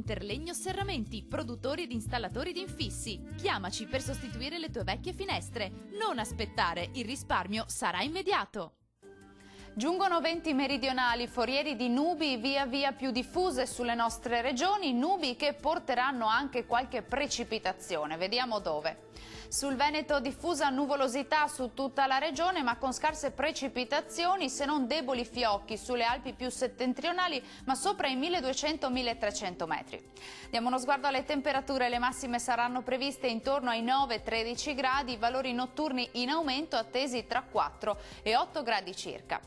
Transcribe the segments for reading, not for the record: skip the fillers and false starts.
Interlegno Serramenti, produttori ed installatori di infissi. Chiamaci per sostituire le tue vecchie finestre. Non aspettare, il risparmio sarà immediato. Giungono venti meridionali forieri di nubi via via più diffuse sulle nostre regioni, nubi che porteranno anche qualche precipitazione. Vediamo dove. Sul Veneto diffusa nuvolosità su tutta la regione, ma con scarse precipitazioni, se non deboli fiocchi sulle Alpi più settentrionali, ma sopra i 1200-1300 metri. Diamo uno sguardo alle temperature, le massime saranno previste intorno ai 9-13 gradi, valori notturni in aumento attesi tra 4 e 8 gradi circa.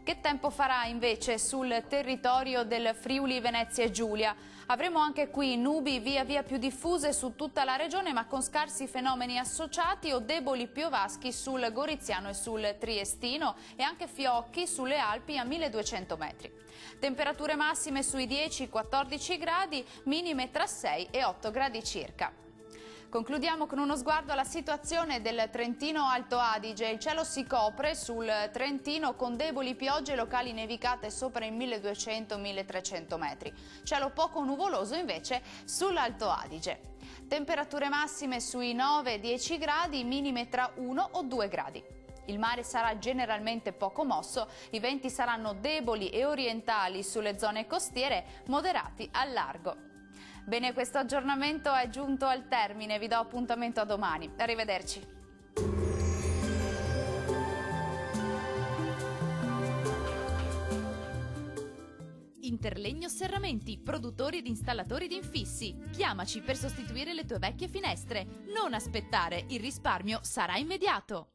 Che tempo farà invece sul territorio del Friuli Venezia Giulia? Avremo anche qui nubi via via più diffuse su tutta la regione, ma con scarsi fenomeni associati o deboli piovaschi sul Goriziano e sul Triestino e anche fiocchi sulle Alpi a 1200 metri. Temperature massime sui 10-14 gradi, minime tra 6 e 8 gradi circa. Concludiamo con uno sguardo alla situazione del Trentino Alto Adige. Il cielo si copre sul Trentino con deboli piogge locali nevicate sopra i 1200-1300 metri. Cielo poco nuvoloso invece sull'Alto Adige. Temperature massime sui 9-10 gradi, minime tra 1 o 2 gradi. Il mare sarà generalmente poco mosso, i venti saranno deboli e orientali sulle zone costiere, moderati al largo. Bene, questo aggiornamento è giunto al termine, vi do appuntamento a domani. Arrivederci. Interlegno Serramenti, produttori ed installatori di infissi. Chiamaci per sostituire le tue vecchie finestre. Non aspettare, il risparmio sarà immediato.